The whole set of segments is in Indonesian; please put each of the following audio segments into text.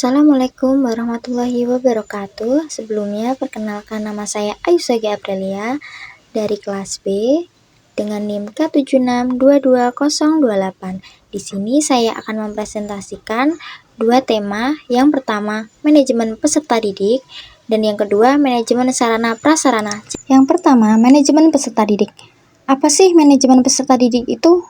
Assalamualaikum warahmatullahi wabarakatuh. Sebelumnya, perkenalkan nama saya Ayusagi Aprilia dari kelas B dengan NIM K76220028. Di sini saya akan mempresentasikan dua tema. Yang pertama, manajemen peserta didik, dan yang kedua, manajemen sarana prasarana. Yang pertama, manajemen peserta didik. Apa sih manajemen peserta didik itu?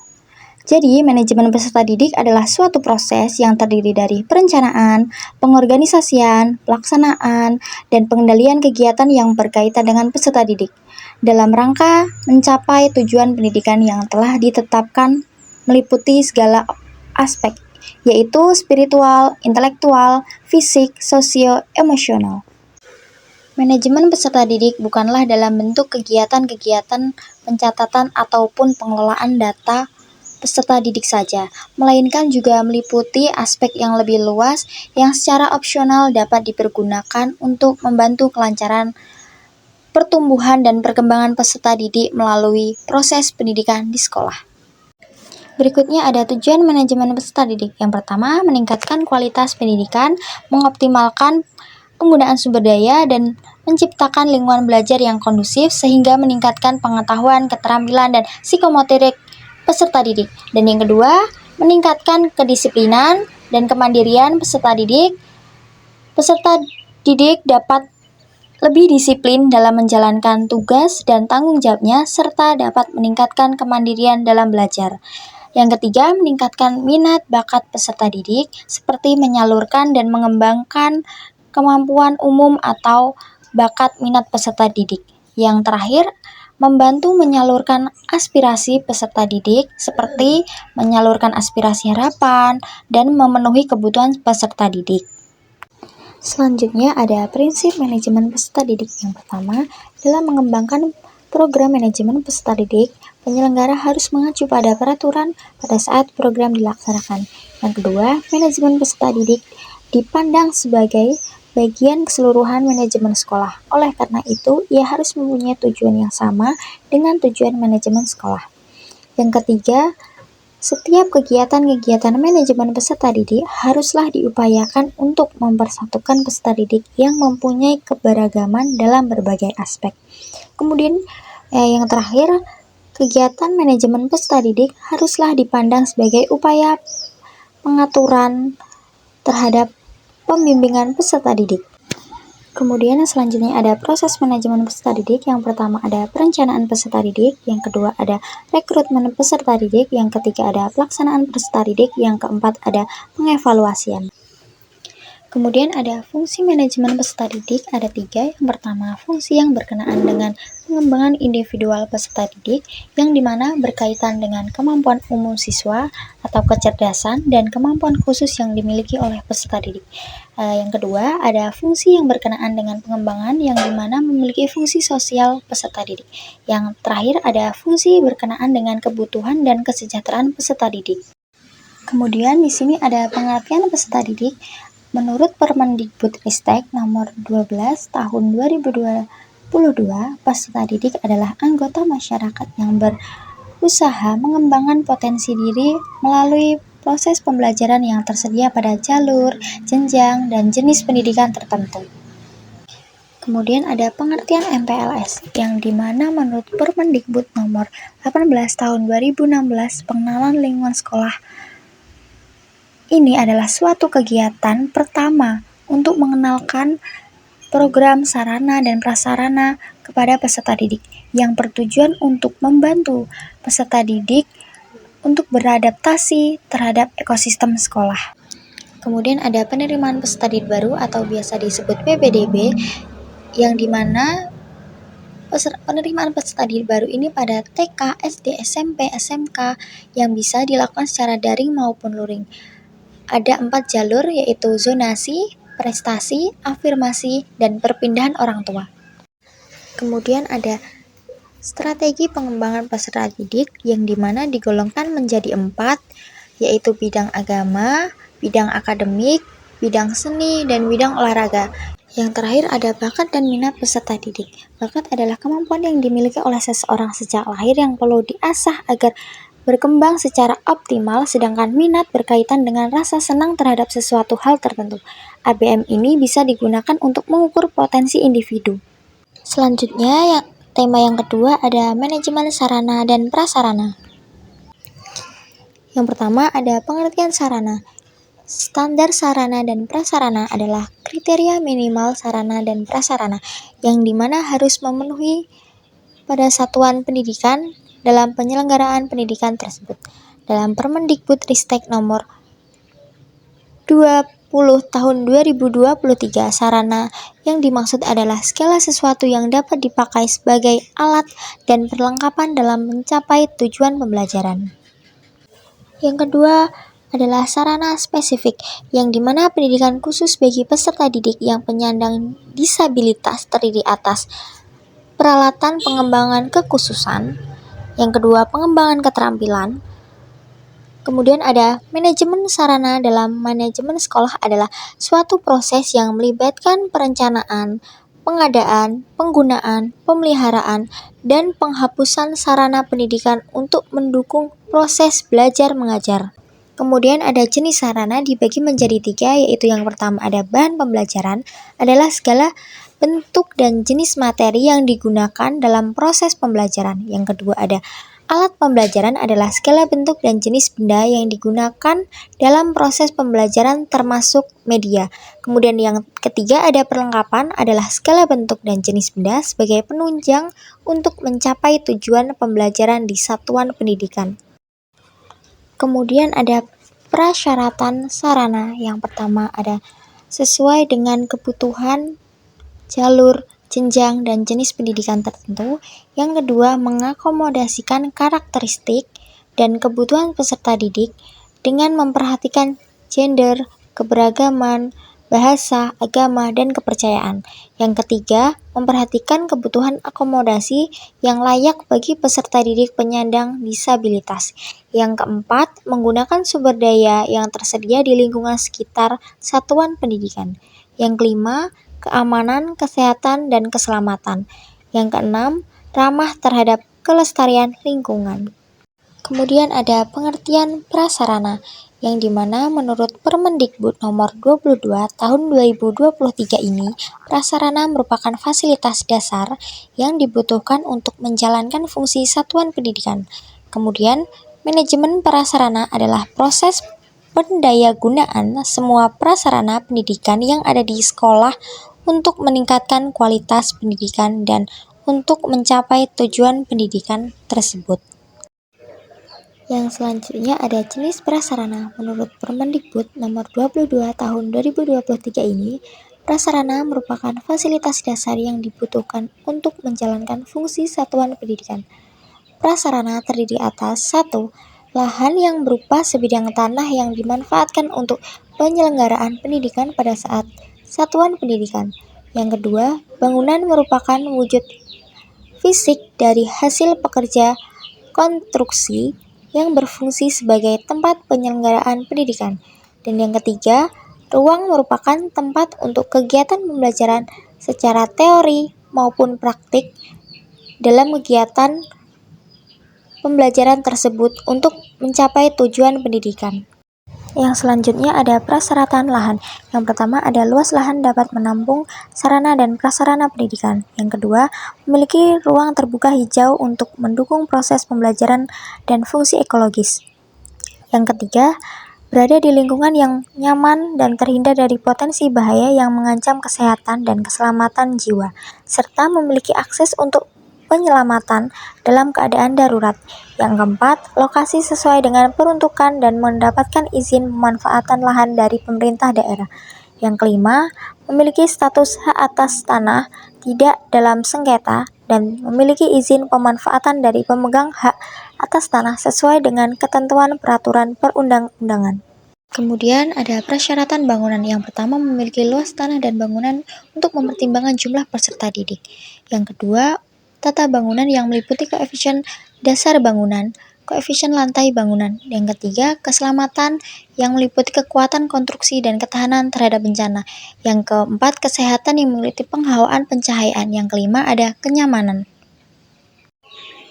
Jadi, manajemen peserta didik adalah suatu proses yang terdiri dari perencanaan, pengorganisasian, pelaksanaan, dan pengendalian kegiatan yang berkaitan dengan peserta didik dalam rangka mencapai tujuan pendidikan yang telah ditetapkan meliputi segala aspek, yaitu spiritual, intelektual, fisik, sosio-emosional. Manajemen peserta didik bukanlah dalam bentuk kegiatan-kegiatan pencatatan ataupun pengelolaan data peserta didik saja, melainkan juga meliputi aspek yang lebih luas yang secara opsional dapat dipergunakan untuk membantu kelancaran pertumbuhan dan perkembangan peserta didik melalui proses pendidikan di sekolah. Berikutnya ada tujuan manajemen peserta didik. Yang pertama, meningkatkan kualitas pendidikan, mengoptimalkan penggunaan sumber daya, dan menciptakan lingkungan belajar yang kondusif sehingga meningkatkan pengetahuan, keterampilan, dan psikomotorik peserta didik. Dan yang kedua, meningkatkan kedisiplinan dan kemandirian peserta didik. Peserta didik dapat lebih disiplin dalam menjalankan tugas dan tanggung jawabnya, serta dapat meningkatkan kemandirian dalam belajar. Yang ketiga, meningkatkan minat bakat peserta didik, seperti menyalurkan dan mengembangkan kemampuan umum atau bakat minat peserta didik. Yang terakhir, membantu menyalurkan aspirasi peserta didik, seperti menyalurkan aspirasi harapan dan memenuhi kebutuhan peserta didik. Selanjutnya ada prinsip manajemen peserta didik. Yang pertama, dalam mengembangkan program manajemen peserta didik, penyelenggara harus mengacu pada peraturan pada saat program dilaksanakan. Yang kedua, manajemen peserta didik dipandang sebagai bagian keseluruhan manajemen sekolah. Oleh karena itu, ia harus mempunyai tujuan yang sama dengan tujuan manajemen sekolah. Yang ketiga, setiap kegiatan-kegiatan manajemen peserta didik haruslah diupayakan untuk mempersatukan peserta didik yang mempunyai keberagaman dalam berbagai aspek. Kemudian, yang terakhir, kegiatan manajemen peserta didik haruslah dipandang sebagai upaya pengaturan terhadap pembimbingan peserta didik. Kemudian selanjutnya ada proses manajemen peserta didik. Yang pertama ada perencanaan peserta didik, yang kedua ada rekrutmen peserta didik, yang ketiga ada pelaksanaan peserta didik, yang keempat ada pengevaluasian. Kemudian ada fungsi manajemen peserta didik, ada 3. Yang pertama, fungsi yang berkenaan dengan pengembangan individual peserta didik, yang dimana berkaitan dengan kemampuan umum siswa atau kecerdasan dan kemampuan khusus yang dimiliki oleh peserta didik. Yang kedua, ada fungsi yang berkenaan dengan pengembangan, yang dimana memiliki fungsi sosial peserta didik. Yang terakhir, ada fungsi berkenaan dengan kebutuhan dan kesejahteraan peserta didik. Kemudian di sini ada pengertian peserta didik. Menurut Permendikbudristek nomor 12 tahun 2022, peserta didik adalah anggota masyarakat yang berusaha mengembangkan potensi diri melalui proses pembelajaran yang tersedia pada jalur, jenjang, dan jenis pendidikan tertentu. Kemudian ada pengertian MPLS, yang dimana menurut Permendikbud nomor 18 tahun 2016, pengenalan lingkungan sekolah ini adalah suatu kegiatan pertama untuk mengenalkan program sarana dan prasarana kepada peserta didik, yang bertujuan untuk membantu peserta didik untuk beradaptasi terhadap ekosistem sekolah. Kemudian ada penerimaan peserta didik baru atau biasa disebut PPDB, yang dimana penerimaan peserta didik baru ini pada TK, SD, SMP, SMK yang bisa dilakukan secara daring maupun luring. Ada 4 jalur, yaitu zonasi, prestasi, afirmasi, dan perpindahan orang tua. Kemudian ada strategi pengembangan peserta didik, yang dimana digolongkan menjadi 4, yaitu bidang agama, bidang akademik, bidang seni, dan bidang olahraga. Yang terakhir ada bakat dan minat peserta didik. Bakat adalah kemampuan yang dimiliki oleh seseorang sejak lahir yang perlu diasah agar berkembang secara optimal, sedangkan minat berkaitan dengan rasa senang terhadap sesuatu hal tertentu. ABM ini bisa digunakan untuk mengukur potensi individu. Selanjutnya, tema yang kedua ada manajemen sarana dan prasarana. Yang pertama ada pengertian sarana. Standar sarana dan prasarana adalah kriteria minimal sarana dan prasarana yang dimana harus memenuhi pada satuan pendidikan dalam penyelenggaraan pendidikan tersebut. Dalam Permendikbudristek nomor 20 tahun 2023, sarana yang dimaksud adalah segala sesuatu yang dapat dipakai sebagai alat dan perlengkapan dalam mencapai tujuan pembelajaran. Yang kedua adalah sarana spesifik, yang dimana pendidikan khusus bagi peserta didik yang penyandang disabilitas terdiri atas peralatan pengembangan kekhususan. Yang kedua, pengembangan keterampilan. Kemudian ada manajemen sarana. Dalam manajemen sekolah adalah suatu proses yang melibatkan perencanaan, pengadaan, penggunaan, pemeliharaan, dan penghapusan sarana pendidikan untuk mendukung proses belajar mengajar. Kemudian ada jenis sarana dibagi menjadi 3, yaitu yang pertama ada bahan pembelajaran, adalah segala bentuk dan jenis materi yang digunakan dalam proses pembelajaran. Yang kedua ada alat pembelajaran, adalah segala bentuk dan jenis benda yang digunakan dalam proses pembelajaran termasuk media. Kemudian yang ketiga ada perlengkapan, adalah segala bentuk dan jenis benda sebagai penunjang untuk mencapai tujuan pembelajaran di satuan pendidikan. Kemudian ada prasyaratan sarana. Yang pertama ada sesuai dengan kebutuhan, jalur, jenjang, dan jenis pendidikan tertentu. Yang kedua, mengakomodasikan karakteristik dan kebutuhan peserta didik dengan memperhatikan gender, keberagaman, bahasa, agama, dan kepercayaan. Yang ketiga, memperhatikan kebutuhan akomodasi yang layak bagi peserta didik penyandang disabilitas. Yang keempat, menggunakan sumber daya yang tersedia di lingkungan sekitar satuan pendidikan. Yang kelima, keamanan, kesehatan, dan keselamatan. Yang keenam, ramah terhadap kelestarian lingkungan. Kemudian ada pengertian prasarana, yang dimana menurut Permendikbud nomor 22 tahun 2023 ini, prasarana merupakan fasilitas dasar yang dibutuhkan untuk menjalankan fungsi satuan pendidikan. Kemudian, manajemen prasarana adalah proses pendayagunaan semua prasarana pendidikan yang ada di sekolah untuk meningkatkan kualitas pendidikan dan untuk mencapai tujuan pendidikan tersebut. Yang selanjutnya ada jenis prasarana. Menurut Permendikbud nomor 22 tahun 2023 ini, prasarana merupakan fasilitas dasar yang dibutuhkan untuk menjalankan fungsi satuan pendidikan. Prasarana terdiri atas 1. Lahan yang berupa sebidang tanah yang dimanfaatkan untuk penyelenggaraan pendidikan pada saat satuan pendidikan. Yang kedua, bangunan merupakan wujud fisik dari hasil pekerja konstruksi yang berfungsi sebagai tempat penyelenggaraan pendidikan. Dan yang ketiga, ruang merupakan tempat untuk kegiatan pembelajaran secara teori maupun praktik dalam kegiatan pembelajaran tersebut untuk mencapai tujuan pendidikan. Yang selanjutnya ada prasyaratan lahan. Yang pertama ada luas lahan dapat menampung sarana dan prasarana pendidikan. Yang kedua, memiliki ruang terbuka hijau untuk mendukung proses pembelajaran dan fungsi ekologis. Yang ketiga, berada di lingkungan yang nyaman dan terhindar dari potensi bahaya yang mengancam kesehatan dan keselamatan jiwa, serta memiliki akses untuk penyelamatan dalam keadaan darurat. Yang keempat, lokasi sesuai dengan peruntukan dan mendapatkan izin pemanfaatan lahan dari pemerintah daerah. Yang kelima, memiliki status hak atas tanah tidak dalam sengketa dan memiliki izin pemanfaatan dari pemegang hak atas tanah sesuai dengan ketentuan peraturan perundang-undangan. Kemudian ada persyaratan bangunan. Yang pertama, memiliki luas tanah dan bangunan untuk mempertimbangkan jumlah peserta didik. Yang kedua, tata bangunan yang meliputi koefisien dasar bangunan, koefisien lantai bangunan. Yang ketiga, keselamatan yang meliputi kekuatan konstruksi dan ketahanan terhadap bencana. Yang keempat, kesehatan yang meliputi penghawaan pencahayaan. Yang kelima, ada kenyamanan.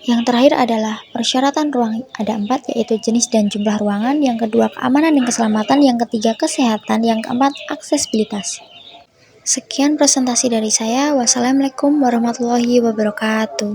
Yang terakhir adalah persyaratan ruang, ada 4, yaitu jenis dan jumlah ruangan, yang kedua keamanan dan keselamatan, yang ketiga kesehatan, yang keempat aksesibilitas. Sekian presentasi dari saya. Wassalamualaikum warahmatullahi wabarakatuh.